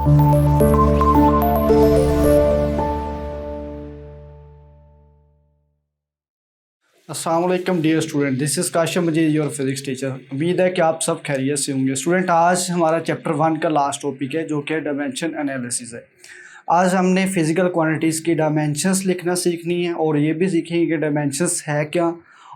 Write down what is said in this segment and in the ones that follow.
अस्सलाम वालेकुम dear student, this is Qasim Majid, your physics teacher. उम्मीद है कि आप सब खैरियत से होंगे। स्टूडेंट, आज हमारा चैप्टर 1 का लास्ट टॉपिक है जो कि डायमेंशन एनालिसिस है। आज हमने फिज़िकल क्वांटिटीज़ की डायमेंशंस लिखना सीखनी है और ये भी सीखेंगे कि डायमेंशंस है क्या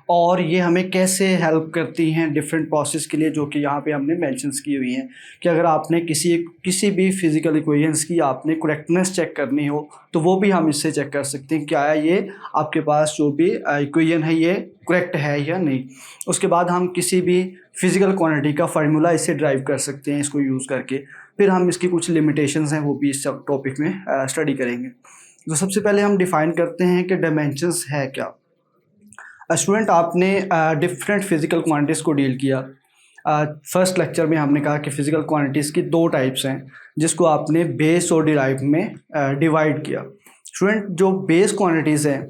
और ये हमें कैसे हेल्प करती हैं डिफरेंट प्रोसेस के लिए, जो कि यहाँ पे हमने मेंशंस की हुई हैं कि अगर आपने किसी भी फिज़िकल इक्वेशंस की आपने करेक्टनेस चेक करनी हो तो वो भी हम इससे चेक कर सकते हैं क्या है ये आपके पास जो भी इक्वेशन है ये करेक्ट है या नहीं। उसके बाद हम किसी भी फिज़िकल क्वांटिटी का फार्मूला इससे ड्राइव कर सकते हैं इसको यूज़ करके। फिर हम इसकी कुछ लिमिटेशंस हैं वो भी इस टॉपिक में स्टडी करेंगे। तो सबसे पहले हम डिफ़ाइन करते हैं कि डायमेंशंस है क्या। स्टूडेंट, आपने डिफरेंट फिज़िकल क्वांटिटीज़ को डील किया। फर्स्ट लेक्चर में हमने कहा कि फ़िज़िकल क्वांटिटीज़ की दो टाइप्स हैं जिसको आपने बेस और डिराइव में डिवाइड किया। स्टूडेंट, जो बेस क्वांटिटीज़ हैं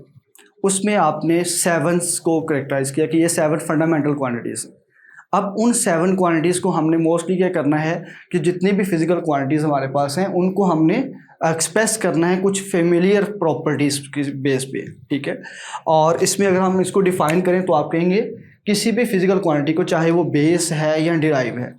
उसमें आपने 7 को करेक्टराइज़ किया कि ये 7 फंडामेंटल क्वांटिटीज़ हैं। अब उन 7 क्वांटिटीज़ को हमने मोस्टली क्या करना है कि जितनी भी फिज़िकल क्वांटिटीज़ हमारे पास हैं उनको हमने एक्सप्रेस करना है कुछ फेमिलियर प्रॉपर्टीज़ की बेस पे, ठीक है। और इसमें अगर हम इसको डिफ़ाइन करें तो आप कहेंगे किसी भी फिज़िकल क्वांटिटी को, चाहे वो बेस है या डिराइव है,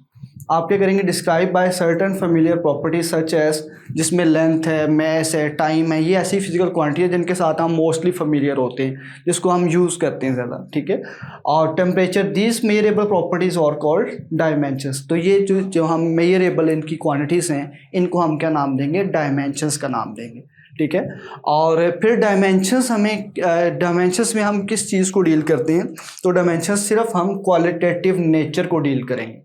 आप क्या करेंगे, describe by certain familiar properties such as, जिसमें लेंथ है, मैस है, टाइम है। ये ऐसी फिजिकल क्वांटिटी है जिनके साथ हम मोस्टली फेमिलियर होते हैं, जिसको हम यूज़ करते हैं ज़्यादा, ठीक है। और टेम्परेचर, दीज मेजरेबल प्रॉपर्टीज और कॉल्ड डायमेंशंस। तो ये जो हम मेजरेबल इनकी क्वांटिटीज़ हैं इनको हम क्या नाम देंगे, डायमेंशंस का नाम देंगे, ठीक है। और फिर डायमेंशंस में हम किस चीज़ को डील करते हैं, तो डायमेंशंस सिर्फ हम क्वालिटेटिव नेचर को डील करेंगे,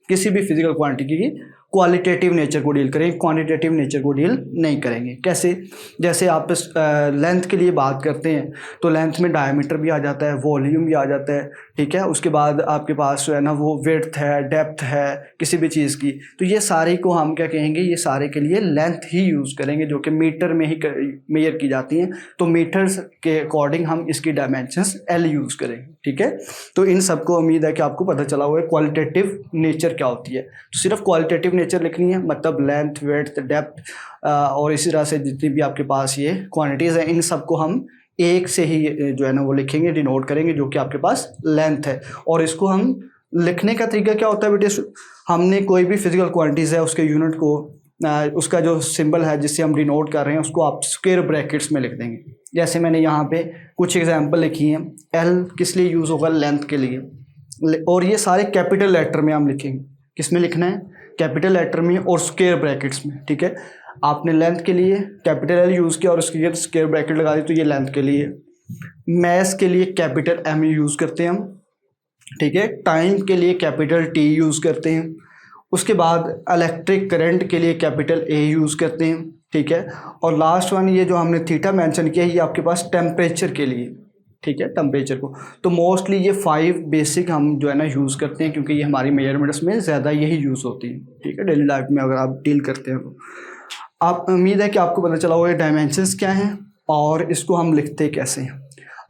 किसी भी फिजिकल क्वांटिटी की क्वालिटेटिव नेचर को डील करेंगे, क्वांटिटेटिव नेचर को डील नहीं करेंगे। कैसे, जैसे आप लेंथ के लिए बात करते हैं तो लेंथ में डायमीटर भी आ जाता है, वॉल्यूम भी आ जाता है, ठीक है। उसके बाद आपके पास जो है ना वो विड्थ है, डेप्थ है किसी भी चीज़ की, तो ये सारे को हम क्या कहेंगे, ये सारे के लिए लेंथ ही यूज़ करेंगे जो कि मीटर में ही मेजर की जाती हैं। तो मीटर्स के अकॉर्डिंग हम इसकी डायमेंशंस एल यूज़ करेंगे, ठीक है। तो इन सबको उम्मीद है कि आपको पता चला हुआ है क्वालिटेटिव नेचर क्या होती है। तो सिर्फ क्वालिटेटिव नेचर लिखनी है, मतलब लेंथ, विड्थ, डेप्थ और इसी तरह से जितनी भी आपके पास ये क्वांटिटीज़ हैं इन सबको हम एक से ही जो है ना वो लिखेंगे, डिनोट करेंगे, जो कि आपके पास लेंथ है। और इसको हम लिखने का तरीका क्या होता है बेटे, हमने कोई भी फिजिकल क्वांटिटीज़ है उसके यूनिट को उसका जो सिंबल है जिससे हम डिनोट कर रहे हैं उसको आप स्क्वायर ब्रैकेट्स में लिख देंगे। जैसे मैंने यहाँ पे कुछ एग्जांपल लिखी हैं। एल किस लिए यूज़ होगा, लेंथ के लिए, और ये सारे कैपिटल लेटर में हम लिखेंगे। किस में लिखना है, कैपिटल लेटर में और स्क्वायर ब्रैकेट्स में, ठीक है। आपने लेंथ के लिए कैपिटल एल यूज़ किया और उसके स्क्वायर ब्रैकेट लगा दी, तो ये लेंथ के लिए। मैस के लिए कैपिटल एम यूज़ करते हैं हम, ठीक है। टाइम के लिए कैपिटल टी यूज़ करते हैं। उसके बाद इलेक्ट्रिक करंट के लिए कैपिटल ए यूज़ करते हैं, ठीक है। और लास्ट वन ये जो हमने थीटा मेंशन किया है ये आपके पास टेम्परेचर के लिए, ठीक है, टेम्परेचर को। तो मोस्टली ये 5 बेसिक हम जो है ना यूज़ करते हैं क्योंकि ये हमारी मेजरमेंट्स में ज़्यादा यही यूज़ होती है, ठीक है, डेली लाइफ में अगर आप डील करते हैं तो। आप उम्मीद है कि आपको पता चला होगा ये डायमेंशंस क्या हैं और इसको हम लिखते कैसे हैं।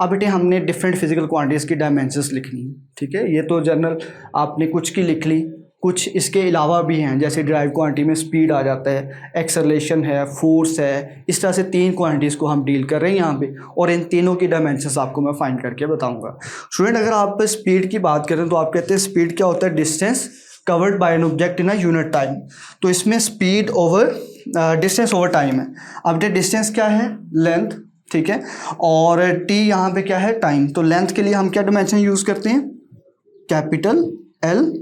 अब बेटे हमने डिफरेंट फिजिकल क्वांटिटीज़ की डायमेंशंस लिखनी है, ठीक है। ये तो जनरल आपने कुछ की लिख ली, कुछ इसके अलावा भी हैं, जैसे ड्राइव क्वांटिटी में स्पीड आ जाता है, एक्सेलरेशन है, फोर्स है। इस तरह से 3 क्वांटिटीज़ को हम डील कर रहे हैं यहाँ पे, और इन तीनों की डायमेंशंस आपको मैं फाइंड करके बताऊँगा। स्टूडेंट, अगर आप स्पीड की बात करें तो आप कहते हैं स्पीड क्या होता है, distance covered by an object in a unit time. तो इसमें speed over distance over time है। अब डिस्टेंस क्या है, लेंथ, ठीक है, और टी यहाँ पे क्या है, टाइम। तो लेंथ के लिए हम क्या डायमेंशन यूज़ करते हैं, कैपिटल एल,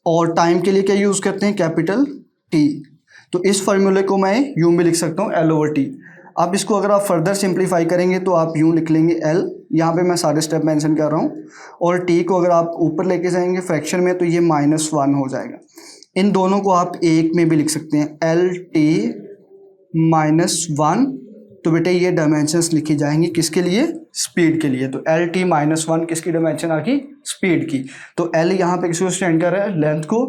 और टाइम के लिए क्या यूज़ करते हैं, कैपिटल टी। तो इस फार्मूले को मैं यूँ भी लिख सकता हूँ, एल ओवर टी। अब इसको अगर आप फर्दर सिंप्लीफाई करेंगे तो आप यूँ लिख लेंगे एल, यहाँ पे मैं सारे स्टेप मेंशन कर रहा हूँ, और टी को अगर आप ऊपर लेके जाएंगे फ्रैक्शन में तो ये -1 हो जाएगा। इन दोनों को आप एक में भी लिख सकते हैं, एल टी -1। तो बेटे ये डायमेंशंस लिखी जाएंगी किसके लिए, स्पीड के लिए। तो एल टी -1 किसकी डायमेंशन आ गई, स्पीड की। तो एल यहाँ पे किसको स्टैंड कर रहा है, लेंथ को,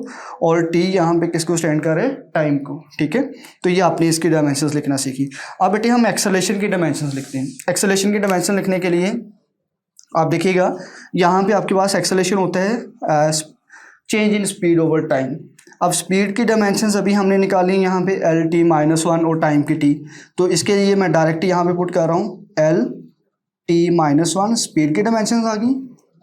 और टी यहाँ पे किसको स्टैंड कर रहा है, टाइम को, ठीक है। तो ये आपने इसकी डायमेंशंस लिखना सीखी। अब बेटे हम एक्सेलरेशन की डायमेंशंस लिखते हैं। एक्सेलरेशन की डायमेंशन लिखने के लिए आप देखिएगा यहाँ पे आपके पास एक्सेलरेशन होता है change in speed over time. अब स्पीड की डायमेंशंस अभी हमने निकाली यहाँ पे एल टी माइनस वन और टाइम की टी, तो इसके लिए मैं डायरेक्ट यहाँ पे पुट कर रहा हूँ L T minus one speed की डायमेंशंस आ गई,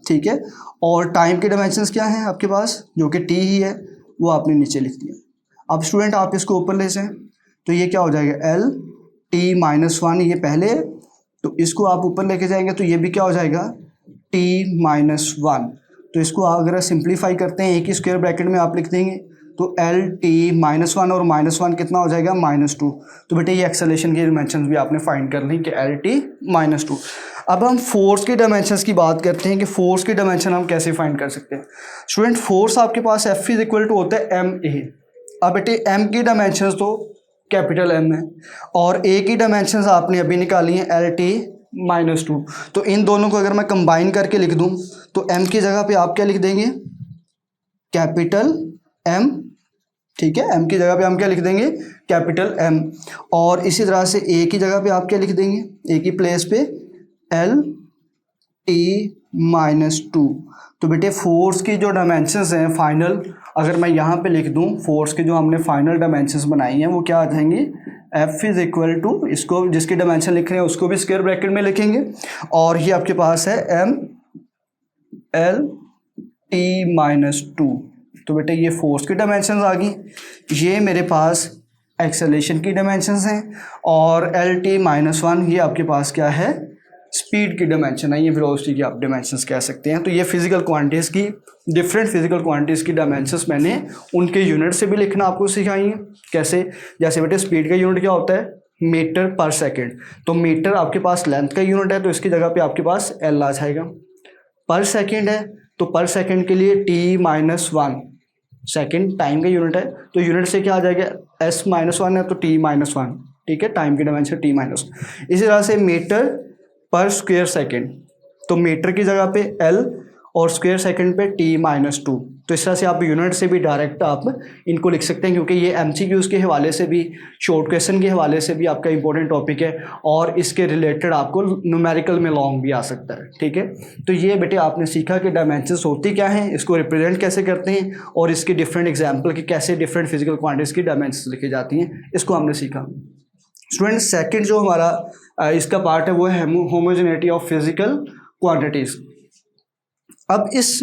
ठीक है। और टाइम की डायमेंशंस क्या हैं आपके पास, जो कि टी ही है, वो आपने नीचे लिख दिया। अब स्टूडेंट आप इसको ऊपर ले जाएं तो ये क्या हो जाएगा एल टी माइनस वन, ये पहले, तो इसको आप ऊपर लेके जाएंगे तो ये भी क्या हो जाएगा टी माइनस वन। तो इसको अगर सिंप्लीफाई करते हैं एक ही स्क्वायर ब्रैकेट में आप लिख देंगे तो एल टी माइनस वन और माइनस वन कितना हो जाएगा माइनस टू। तो बेटे ये एक्सेलेरेशन की डायमेंशंस भी आपने फाइंड कर ली कि एल टी माइनस टू। अब हम फोर्स की डायमेंशंस की बात करते हैं कि फोर्स की डायमेंशन हम कैसे फाइंड कर सकते हैं। स्टूडेंट फोर्स आपके पास एफ इज इक्वल टू होता है एम ए। अब बेटे एम की डायमेंशंस तो कैपिटल एम है और ए की डायमेंशंस आपने अभी निकाली हैं एल टी माइनस टू। तो इन दोनों को अगर मैं कंबाइन करके लिख दूं तो एम की जगह पे आप क्या लिख देंगे कैपिटल एम, ठीक है। एम की जगह पे हम क्या लिख देंगे कैपिटल एम, और इसी तरह से ए की जगह पे आप क्या लिख देंगे, ए की प्लेस पे एल टी माइनस टू। तो बेटे फोर्स की जो डायमेंशंस हैं फाइनल, अगर मैं यहाँ पे लिख दूँ फोर्स की जो हमने फाइनल डायमेंशंस बनाई हैं वो क्या आ जाएंगी, एफ इज इक्वल टू, इसको जिसकी डायमेंशन लिख रहे हैं उसको भी स्क्वायर ब्रैकेट में लिखेंगे, और ये आपके पास है M L T minus two. तो बेटे ये फोर्स की डायमेंशंस आ गई, ये मेरे पास एक्सेलेरेशन की डायमेंशंस हैं, और एल टी माइनस वन ये आपके पास क्या है स्पीड की डायमेंशन है, ये वेलोसिटी की आप डायमेंशंस कह सकते हैं। तो ये फिजिकल क्वांटिटीज़ की डिफरेंट फिजिकल क्वांटिटीज़ की डायमेंशंस मैंने उनके यूनिट से भी लिखना आपको सिखाई है। कैसे, जैसे बेटे स्पीड का यूनिट क्या होता है मीटर पर सेकंड, तो मीटर आपके पास लेंथ का यूनिट है तो इसकी जगह पे आपके पास एल आ जाएगा। पर सेकेंड है तो पर सेकेंड के लिए T minus one, second time का यूनिट है तो यूनिट से क्या आ जाएगा एस माइनस वन है तो टी माइनस वन, ठीक है, टाइम की डायमेंशन टी माइनस। इसी तरह से मीटर पर स्क्वायर सेकेंड, तो मीटर की जगह पे एल और स्क्वायर सेकंड पे टी माइनस टू। तो इस तरह से आप यूनिट से भी डायरेक्ट आप इनको लिख सकते हैं, क्योंकि ये एमसीक्यूज़ के हवाले से भी, शॉर्ट क्वेश्चन के हवाले से भी आपका इंपॉर्टेंट टॉपिक है, और इसके रिलेटेड आपको न्यूमेरिकल में लॉन्ग भी आ सकता है, ठीक है। तो ये बेटे आपने सीखा कि डायमेंशंस होती क्या हैं, इसको रिप्रेजेंट कैसे करते हैं, और इसके डिफरेंट एग्जाम्पल की कैसे डिफरेंट फिजिकल क्वांटिटीज़ की डायमेंशंस लिखी जाती हैं, इसको हमने सीखा। स्टूडेंट सेकंड जो हमारा इसका पार्ट है वो है होमोजेनिटी ऑफ फिजिकल क्वांटिटीज़। अब इस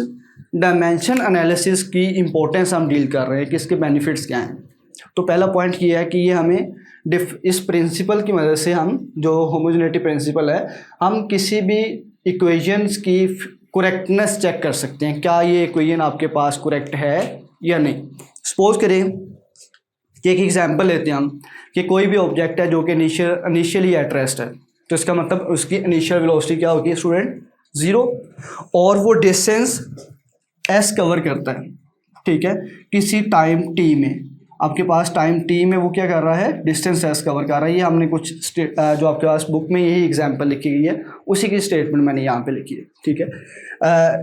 डायमेंशन एनालिसिस की इंपॉर्टेंस हम डील कर रहे हैं कि इसके बेनिफिट्स क्या हैं। तो पहला पॉइंट ये है कि ये हमें इस प्रिंसिपल की मदद से, हम जो होमोजेनिटी प्रिंसिपल है, हम किसी भी इक्वेशंस की करेक्टनेस चेक कर सकते हैं, क्या ये इक्वेशन आपके पास करेक्ट है या नहीं। सपोज करें कि एक एग्जांपल लेते हैं हम कि कोई भी ऑब्जेक्ट है जो कि इनिशियली एट रेस्ट है, तो इसका मतलब उसकी इनिशियल वेलोसिटी क्या होगी स्टूडेंट, ज़ीरो, और वो डिस्टेंस एस कवर करता है, ठीक है, किसी टाइम टी में। आपके पास टाइम टी में वो क्या कर रहा है, डिस्टेंस एस कवर कर रहा है। ये हमने कुछ जो आपके पास बुक में यही एग्जांपल लिखी गई है, उसी की स्टेटमेंट मैंने यहाँ पे लिखी है, ठीक है।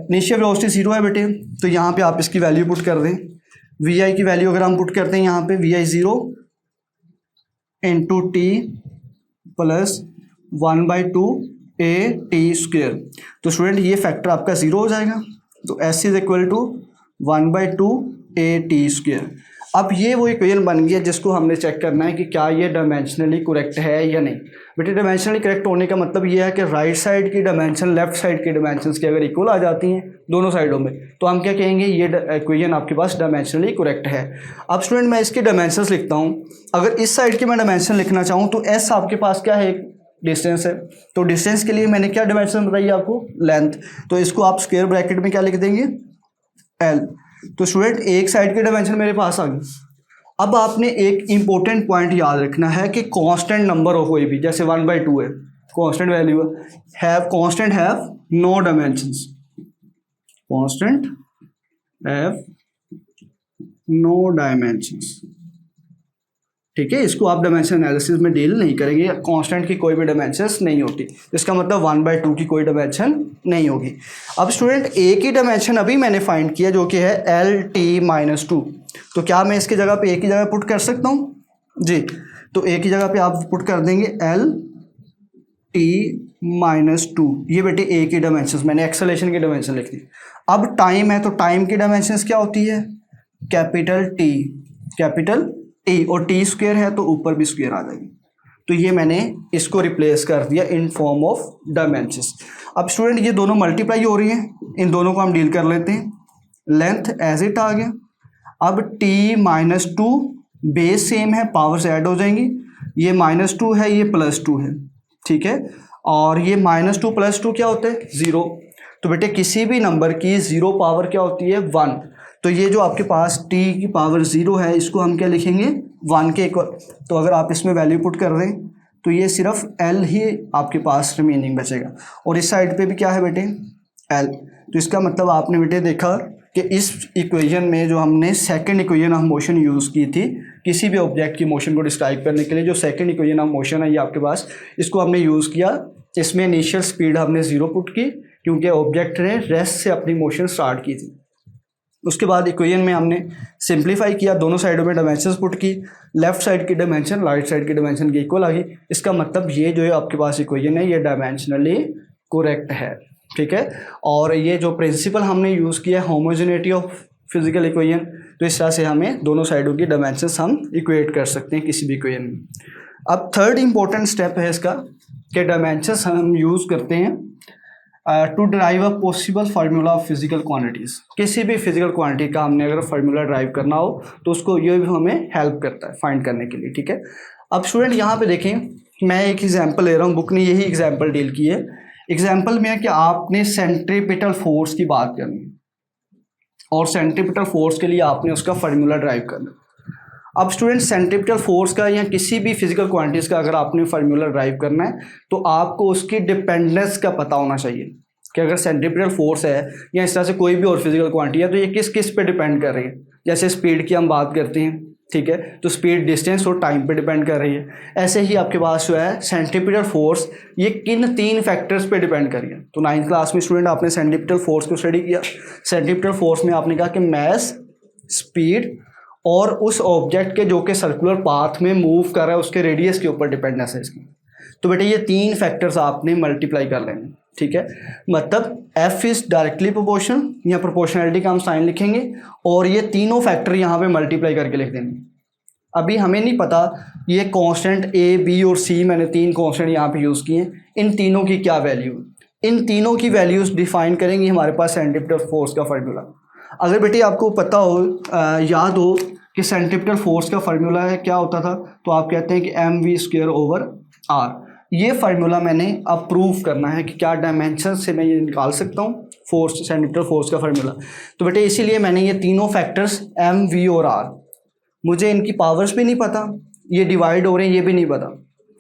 इनिशियल वेलोसिटी ज़ीरो है बेटे, तो यहाँ पे आप इसकी वैल्यू पुट कर दें। वी आई की वैल्यू अगर हम पुट करते हैं यहाँ पे, v i zero into t plus 1/2 a t square. तो स्टूडेंट ये फैक्टर आपका ज़ीरो हो जाएगा, तो s is equal to 1/2 a t square. अब ये वो इक्वेशन बन गई है जिसको हमने चेक करना है कि क्या ये डायमेंशनली करेक्ट है या नहीं। बेटे डायमेंशनली करेक्ट होने का मतलब ये है कि राइट साइड की डायमेंशन लेफ्ट साइड की डायमेंशन की अगर इक्वल आ जाती हैं दोनों साइडों में, तो हम क्या कहेंगे, ये इक्वेशन आपके पास डायमेंशनली करेक्ट है। अब स्टूडेंट मैं इसके डायमेंशंस लिखता हूँ। अगर इस साइड की मैं डायमेंशन लिखना चाहूँ तो एस आपके पास क्या है, डिस्टेंस है, तो डिस्टेंस के लिए मैंने क्या डायमेंशन बताई आपको, लेंथ, तो इसको आप स्क्वायर ब्रैकेट में क्या लिख देंगे, एल। तो स्टूडेंट एक साइड की डायमेंशन मेरे पास आ गई। अब आपने एक इंपॉर्टेंट पॉइंट याद रखना है कि कांस्टेंट नंबर हो कोई भी, जैसे 1/2 है, कांस्टेंट वैल्यू है, constant have no dimensions, constant have no dimensions, ठीक है। इसको आप डायमेंशन एनालिसिस में डील नहीं करेंगे, कांस्टेंट की कोई भी डायमेंशंस नहीं होती, इसका मतलब 1/2 की कोई डायमेंशन नहीं होगी। अब स्टूडेंट ए की डायमेंशन अभी मैंने फाइंड किया जो कि है एल टी माइनस टू, तो क्या मैं इसकी जगह पे ए की जगह पुट कर सकता हूँ जी, तो ए की जगह पे आप पुट कर देंगे एल टी माइनस टू। ये बेटे ए की डायमेंशंस, मैंने एक्सेलेरेशन की डायमेंशन लिख दी। अब टाइम है तो टाइम की डायमेंशंस क्या होती है, कैपिटल टी और टी स्क्वायर है तो ऊपर भी स्क्वायर आ जाएगी। तो ये मैंने इसको रिप्लेस कर दिया इन फॉर्म ऑफ डायमेंशंस। अब स्टूडेंट ये दोनों मल्टीप्लाई हो रही हैं, इन दोनों को हम डील कर लेते हैं। लेंथ एज इट आ गया। अब t-2 बेस सेम है, पावर्स ऐड हो जाएंगी, ये -2 है, ये +2 है, ठीक है। और ये -2 +2 क्या होता है? 0। तो बेटे किसी भी नंबर की 0 पावर क्या होती है? 1। तो ये जो आपके पास t की पावर 0 है, इसको हम क्या लिखेंगे? 1 के इक्वल। तो अगर आप इसमें वैल्यू पुट कर दें तो ये सिर्फ l ही आपके पास रिमेनिंग बचेगा। और इस साइड पे भी क्या है बेटे? l। तो इसका मतलब आपने बेटे देखा कि इस इक्वेशन में जो हमने second equation of motion use की थी किसी भी ऑब्जेक्ट की मोशन को डिस्क्राइब करने के लिए, जो सेकंड इक्वेशन ऑफ मोशन है ये आपके पास, इसको हमने यूज़ किया। इसमें इनिशियल स्पीड हमने 0 पुट की क्योंकि ऑब्जेक्ट ने रेस्ट से अपनी मोशन स्टार्ट की थी। उसके बाद इक्वेशन में हमने सिंप्लीफाई किया, दोनों साइडों में डायमेंशंस पुट की, लेफ्ट साइड की डायमेंशन राइट साइड की डायमेंशन की इक्वल आ गई। इसका मतलब ये जो है आपके पास इक्वेशन है ये डायमेंशनली करेक्ट है, ठीक है। और ये जो प्रिंसिपल हमने यूज़ किया होमोजेनिटी ऑफ फिजिकल इक्वेशन, तो इस तरह से हमें दोनों साइडों की डायमेंशंस हम इक्वेट कर सकते हैं किसी भी इक्वेशन में। अब थर्ड इंपॉर्टेंट स्टेप है इसका कि डायमेंशंस हम यूज़ करते हैं to drive a possible formula of physical quantities. किसी भी फिजिकल क्वांटिटी का हमने अगर फार्मूला ड्राइव करना हो तो उसको ये भी हमें हेल्प करता है फाइंड करने के लिए, ठीक है। अब स्टूडेंट यहाँ पे देखें, मैं एक एग्जांपल ले रहा हूँ, बुक ने यही एग्जांपल डील की है। एग्जांपल में है कि आपने सेंट्रीपिटल फोर्स की बात करनी है और सेंट्रीपिटल फोर्स के लिए आपने उसका फार्मूला ड्राइव करना। अब स्टूडेंट सेंट्रीपिटल फोर्स का या किसी भी फिजिकल क्वांटिटीज़ का अगर आपने फार्मूला ड्राइव करना है तो आपको उसकी डिपेंडेंस का पता होना चाहिए कि अगर सेंट्रीपिटल फोर्स है या इस तरह से कोई भी और फिजिकल क्वांटिटी है तो ये किस किस पे डिपेंड कर रही है। जैसे स्पीड की हम बात करते हैं, ठीक है, तो स्पीड डिस्टेंस और टाइम पे डिपेंड कर रही है। ऐसे ही आपके पास जो है सेंट्रीपिटल फोर्स ये किन 3 फैक्टर्स पे डिपेंड कर रही है। तो 9th क्लास में स्टूडेंट आपने सेंट्रीपिटल फोर्स को स्टडी किया। सेंट्रीपिटल फोर्स में आपने कहा कि मैस, स्पीड और उस ऑब्जेक्ट के जो कि सर्कुलर पाथ में मूव कर रहा है उसके रेडियस के ऊपर डिपेंडेंस है इसकी। तो बेटे ये 3 फैक्टर्स आपने मल्टीप्लाई कर लेंगे, ठीक है। मतलब F इज डायरेक्टली प्रोपोर्शनल या प्रोपोर्शनलिटी का हम साइन लिखेंगे और ये तीनों फैक्टर यहाँ पे मल्टीप्लाई करके लिख देंगे। अभी हमें नहीं पता ये कांस्टेंट A, B और C, मैंने 3 कांस्टेंट यहाँ पे यूज़ किए हैं, इन तीनों की क्या वैल्यू, इन तीनों की वैल्यूज़ डिफाइन करेंगे हमारे पास सेंट्रीपिटल फोर्स का फार्मूला। अगर बेटे आपको पता हो याद हो कि सेंट्रीपिटल फोर्स का फार्मूला है क्या होता था, तो आप कहते हैं कि mv²/r। ये फार्मूला मैंने अब प्रूव करना है कि क्या डायमेंशन से मैं ये निकाल सकता हूँ फोर्स, सेंट्रीपिटल फोर्स का फार्मूला। तो बेटे इसीलिए मैंने ये तीनों फैक्टर्स m, v और r, मुझे इनकी पावर्स भी नहीं पता, ये डिवाइड हो रहे हैं ये भी नहीं पता,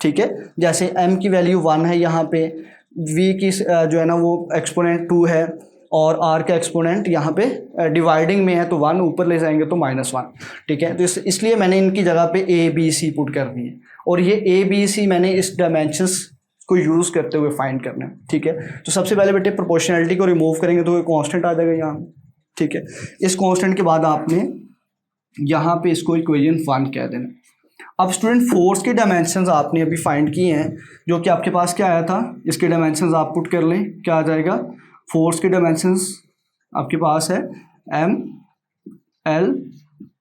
ठीक है। जैसे m की वैल्यू 1 है यहाँ पे, v की जो है ना वो एक्सपोनेंट 2 है और r का एक्सपोनेंट यहाँ पे डिवाइडिंग में है तो 1 ऊपर ले जाएंगे तो -1, ठीक है। तो इसलिए मैंने इनकी जगह पे a, b, c पुट कर दी है और ये a, b, c मैंने इस डायमेंशंस को यूज़ करते हुए फाइंड करना है, ठीक है। तो सबसे पहले बेटे प्रोपोर्शनलिटी को रिमूव करेंगे तो कांस्टेंट आ जाएगा यहाँ, ठीक है। इस कांस्टेंट के बाद आपने यहाँ पे इसको इक्वेशन 1 कह देना। अब स्टूडेंट फोर्स के डायमेंशंस आपने अभी फाइंड किए हैं, जो कि आपके पास क्या आया था, इसके डायमेंशंस आप पुट कर लें, क्या आ जाएगा। फोर्स के डायमेंशंस आपके पास है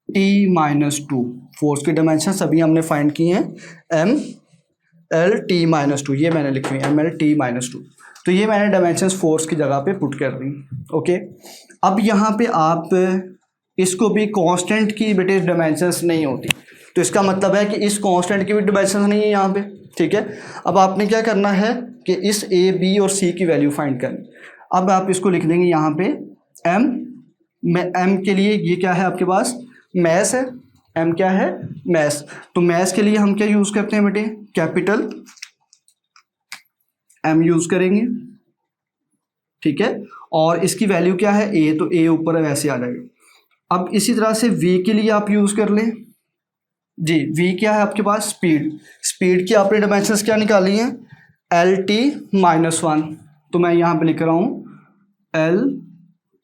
mL/t-2। फोर्स के डायमेंशंस अभी हमने फाइंड किए हैं mL/t-2, ये मैंने लिखे हैं mL/t-2। तो ये मैंने डायमेंशंस फोर्स की जगह पे पुट कर दी, ओके। अब यहाँ पे आप इसको भी कांस्टेंट की बेटे डायमेंशंस नहीं होती, तो इसका मतलब है कि इस कांस्टेंट की भी डायमेंशंस नहीं है यहाँ पे, ठीक है। अब आपने क्या करना है कि इस a, b और c की वैल्यू फाइंड करनी। अब आप इसको लिख देंगे यहाँ पे m के लिए ये क्या है आपके पास, मैस है, m क्या है, मैस। तो मैस के लिए हम क्या यूज़ करते हैं बेटे, कैपिटल M यूज़ करेंगे, ठीक है। और इसकी वैल्यू क्या है a, तो a ऊपर वैसे आ जाएगा। अब इसी तरह से v के लिए आप यूज़ कर लें जी। v क्या है आपके पास, स्पीड की आपने डायमेंशंस क्या निकाली हैं, L/t-1। तो मैं यहाँ पे लिख रहा हूँ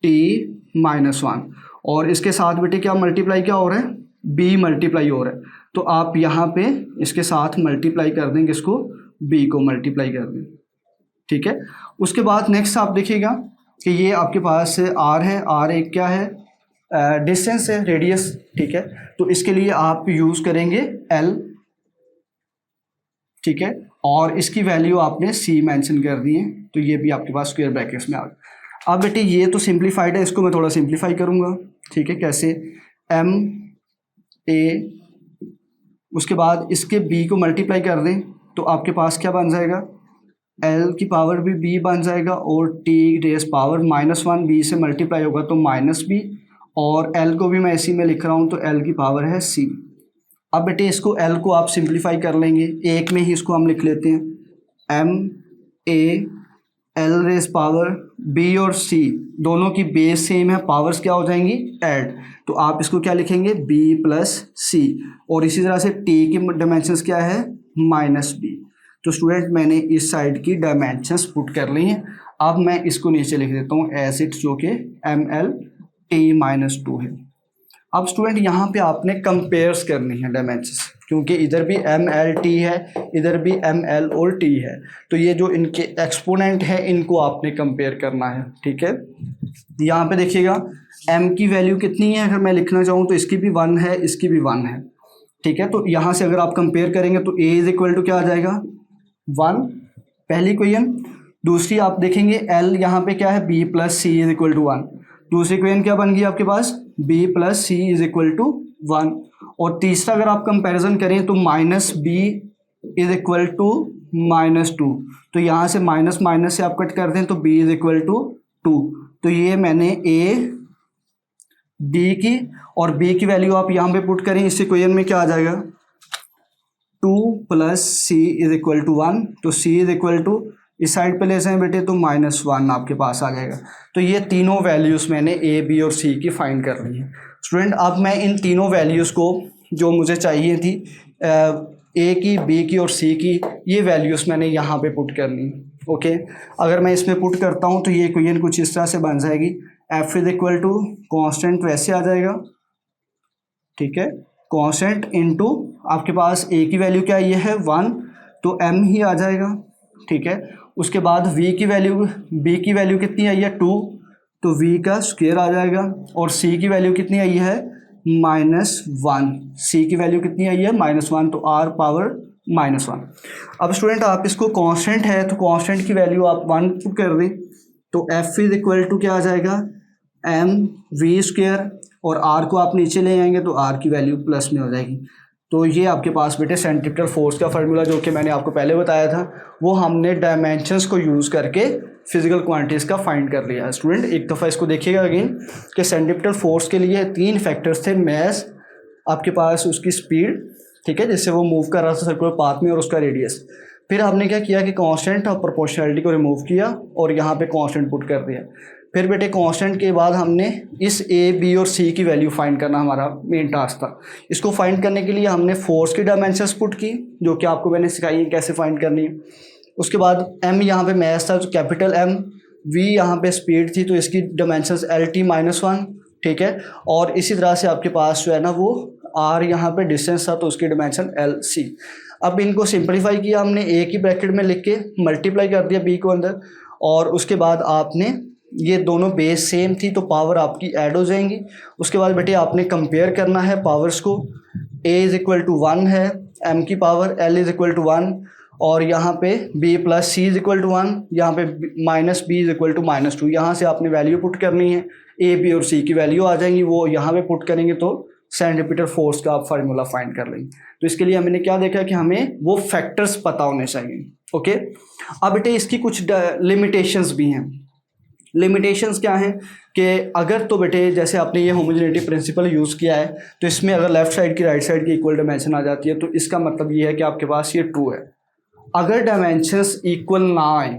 L/t-1 और इसके साथ बेटे क्या मल्टीप्लाई क्या हो रहा है, b मल्टीप्लाई हो रहा है। तो आप यहाँ पे इसके साथ मल्टीप्लाई कर देंगे, इसको b को मल्टीप्लाई कर दें, ठीक है। उसके बाद नेक्स्ट आप देखिएगा कि ये आपके पास r है, r एक क्या है डिस्टेंस है, रेडियस, ठीक है। तो इसके लिए आप यूज़ करेंगे L, ठीक है, और इसकी वैल्यू आपने C मेंशन कर दी है, तो ये भी आपके पास स्क्वायर ब्रैकेट्स में आ गया। अब बेटे ये तो सिंप्लीफाइड है, इसको मैं थोड़ा सिंप्लीफाई करूँगा, ठीक है। कैसे? M A, उसके बाद इसके B को मल्टीप्लाई कर दें तो आपके पास क्या बन जाएगा, L की पावर भी B बन जाएगा और T रेस पावर -1 B से मल्टीप्लाई होगा तो -B, और L को भी मैं इसी में लिख रहा हूँ तो L की पावर है C। अब बेटे इसको L को आप सिंप्लीफाई कर लेंगे, एक में ही इसको हम लिख लेते हैं M A L raise power B और C दोनों की बेस सेम है, पावर्स क्या हो जाएंगी, ऐड, तो आप इसको क्या लिखेंगे, B प्लस C, और इसी तरह से T की डायमेंशंस क्या है, -B। तो स्टूडेंट मैंने इस साइड की डायमेंशंस पुट कर ली हैं। अब मैं इसको नीचे लिख देता हूँ एज इट, जो कि ML T-2 है। अब स्टूडेंट यहाँ पे आपने कंपेयर्स करनी है डायमेंशंस, क्योंकि इधर भी ML T है, इधर भी ML और T है, तो ये जो इनके एक्सपोनेंट है इनको आपने कंपेयर करना है, ठीक है। यहाँ पे देखिएगा M की वैल्यू कितनी है, अगर मैं लिखना चाहूँ तो इसकी भी 1 है, इसकी भी 1 है, ठीक है। तो यहाँ से अगर आप कंपेयर करेंगे तो A इज इक्वल टू क्या आ जाएगा, 1, पहली इक्वेशन। दूसरी आप देखेंगे L यहाँ पे क्या है, B plus C is equal to 1, दूसरी इक्वेशन क्या बन गई आपके पास, B plus C is equal to 1, और तीसरा अगर आप कंपैरिजन करें तो -B इज इक्वल टू -2, तो यहाँ से माइनस माइनस से आप कट कर दें तो B इज इक्वल टू 2, तो ये मैंने A B की और B की वैल्यू आप यहाँ पे पुट करें, इस इक्वेशन में क्या आ जाएगा, 2 plus C is equal to 1, तो C इज इक्वल टू इस साइड पे ले जाएं बेटे तो -1 आपके पास आ जाएगा। तो ये तीनों वैल्यूज़ मैंने A B और C की फाइंड कर ली है। स्टूडेंट अब मैं इन तीनों वैल्यूज़ को जो मुझे चाहिए थी A की, B की और C की, ये वैल्यूज़ मैंने यहाँ पे पुट करनी, ओके। अगर मैं इसमें पुट करता हूँ तो ये इक्वेशन कुछ इस तरह से बन जाएगी, F is equal to constant वैसे आ जाएगा, ठीक है, कॉन्स्टेंट इनटू आपके पास A की वैल्यू क्या है, ये है 1, तो M ही आ जाएगा, ठीक है। उसके बाद V की वैल्यू, B की वैल्यू कितनी आई है, 2, तो V का स्क्वायर आ जाएगा, और C की वैल्यू कितनी आई है, -1, C की वैल्यू कितनी आई है, -1, तो R पावर -1। अब स्टूडेंट आप इसको कांस्टेंट है तो कांस्टेंट की वैल्यू आप 1 पुट कर दें तो F इज इक्वल टू क्या आ जाएगा, mv², और R को आप नीचे ले आएंगे तो R की वैल्यू प्लस में हो जाएगी। तो ये आपके पास बेटे सेंट्रीपिटल फोर्स का फार्मूला जो कि मैंने आपको पहले बताया था, वो हमने डायमेंशंस को यूज़ करके फिजिकल क्वांटिटीज़ का फाइंड कर लिया है। स्टूडेंट एक दफ़ा इसको देखिएगा अगेन कि सेंट्रीपिटल फोर्स के लिए 3 फैक्टर्स थे, मैस, आपके पास उसकी स्पीड, ठीक है, जिससे वो मूव कर रहा था सर्कुलर पाथ में, और उसका रेडियस। फिर हमने क्या किया कि कांस्टेंट और प्रोपोर्शनैलिटी को रिमूव किया और यहाँ पे कांस्टेंट पुट कर दिया। फिर बेटे कांस्टेंट के बाद हमने इस A B और C की वैल्यू फाइंड करना हमारा मेन टास्क था। इसको फाइंड करने के लिए हमने फोर्स की डायमेंशंस पुट की, जो कि आपको मैंने सिखाई है कैसे फाइंड करनी है। उसके बाद M यहाँ पे मैस था तो कैपिटल M, V यहाँ पे स्पीड थी तो इसकी डायमेंशंस LT-1, ठीक है, और इसी तरह से आपके पास जो है ना वो R यहाँ पे डिस्टेंस था तो उसकी डायमेंशन LC। अब इनको सिंप्लीफाई किया हमने, A की ब्रैकेट में लिख के मल्टीप्लाई कर दिया B को अंदर, और उसके बाद आपने ये दोनों बेस सेम थी तो पावर आपकी ऐड हो जाएंगी। उसके बाद बेटे आपने कंपेयर करना है पावर्स को, A इज इक्वल टू 1 है, M की power, L is equal to 1, और यहाँ पे B plus C is equal to 1, यहाँ पे -B इज इक्वल टू -2। यहाँ से आपने वैल्यू पुट करनी है, A B और C की वैल्यू आ जाएंगी, वो यहाँ पे पुट करेंगे तो सेंट्रीपिटल फोर्स का आप फार्मूला फाइंड कर लेंगे। तो इसके लिए हमने क्या देखा कि हमें वो फैक्टर्स पता होने चाहिए, ओके। अब बेटे इसकी कुछ लिमिटेशंस भी हैं। लिमिटेशंस क्या हैं कि अगर तो बेटे जैसे आपने ये होमोजेनिटी प्रिंसिपल यूज़ किया है तो इसमें अगर लेफ्ट साइड की राइट साइड की इक्वल डायमेंशन आ जाती है तो इसका मतलब ये है कि आपके पास ये ट्रू है। अगर डायमेंशंस इक्वल ना आए,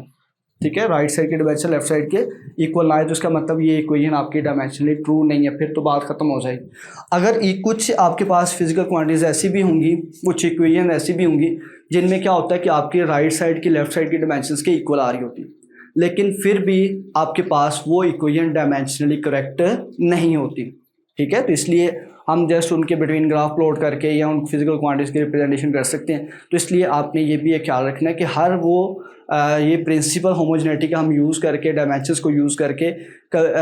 ठीक है, राइट साइड की डायमेंशन लेफ्ट साइड के इक्वल ना आए, तो इसका मतलब ये इक्वेशन आपकी डायमेंशनली ट्रू नहीं है, फिर तो बात खत्म हो जाएगी। अगर कुछ आपके पास फिजिकल क्वांटिटीज ऐसी भी होंगी, कुछ इक्वेशन ऐसी भी होंगी जिनमें क्या होता है कि आपकी राइट साइड की लेफ्ट साइड की डायमेंशंस के इक्वल आ रही होती, लेकिन फिर भी आपके पास वो इक्वेशन डायमेंशनली करेक्ट नहीं होती, ठीक है। तो इसलिए हम जस्ट उनके बिटवीन ग्राफ प्लॉट करके या उन फिजिकल क्वांटिटीज़ की रिप्रेजेंटेशन कर सकते हैं। तो इसलिए आपने ये भी एक ख्याल रखना है कि हर वो ये प्रिंसिपल होमोजेनिटी का हम यूज़ करके डायमेंशंस को यूज़ करके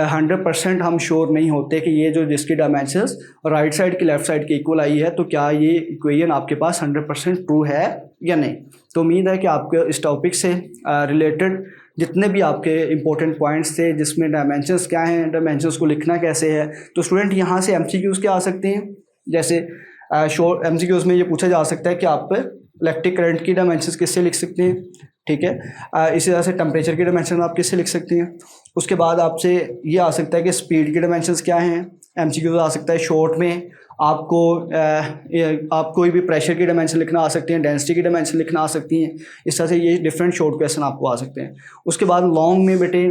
100% हम श्योर नहीं होते कि ये जो जिसकी डायमेंशंस राइट साइड की लेफ़्ट साइड के इक्वल आई है तो क्या ये इक्वेशन आपके पास 100% ट्रू है या नहीं। तो उम्मीद है कि आपके इस टॉपिक से रिलेटेड जितने भी आपके इंपॉर्टेंट पॉइंट्स थे जिसमें डायमेंशंस क्या हैं, डायमेंशंस को लिखना कैसे है, तो स्टूडेंट यहाँ से एमसीक्यूज़ क्या आ सकते हैं। जैसे शॉर्ट एमसीक्यूज़ में ये पूछा जा सकता है कि आप इलेक्ट्रिक करंट की डायमेंशंस किससे लिख सकते हैं, ठीक है। इसी तरह से टेम्परेचर की डायमेंशन आप किससे लिख सकते हैं। उसके बाद आपसे ये आ सकता है कि स्पीड की डायमेंशंस क्या हैं, एमसीक्यूज़ आ सकता है। शॉर्ट में आपको आप कोई भी प्रेशर की डायमेंशन लिखना आ सकती हैं, डेंसिटी की डायमेंशन लिखना आ सकती हैं। इस तरह से ये डिफरेंट शॉर्ट क्वेश्चन आपको आ सकते हैं। उसके बाद लॉन्ग में बेटे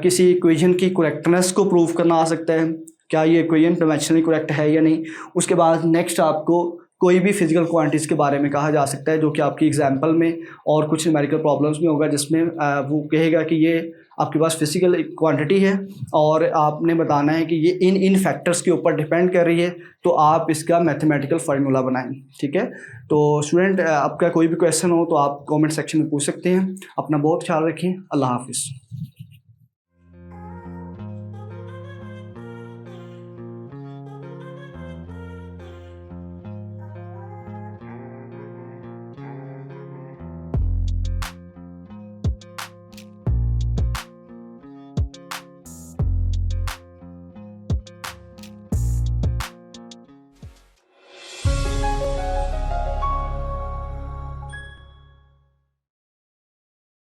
किसी इक्वेशन की करेक्टनेस को प्रूव करना आ सकता है, क्या ये इक्वेशन डायमेंशनली करेक्ट है या नहीं। उसके बाद नेक्स्ट आपको कोई भी फिजिकल क्वांटिटीज़ के बारे में कहा जा सकता है जो कि आपकी एग्जाम्पल में और कुछ न्यूमेरिकल प्रॉब्लम्स में होगा, जिसमें वो कहेगा कि ये आपके पास फिजिकल क्वांटिटी है और आपने बताना है कि ये इन फैक्टर्स के ऊपर डिपेंड कर रही है, तो आप इसका मैथमेटिकल फार्मूला बनाएं, ठीक है। तो स्टूडेंट आपका कोई भी क्वेश्चन हो तो आप कमेंट सेक्शन में पूछ सकते हैं। अपना बहुत ख्याल रखें। अल्लाह हाफिज़।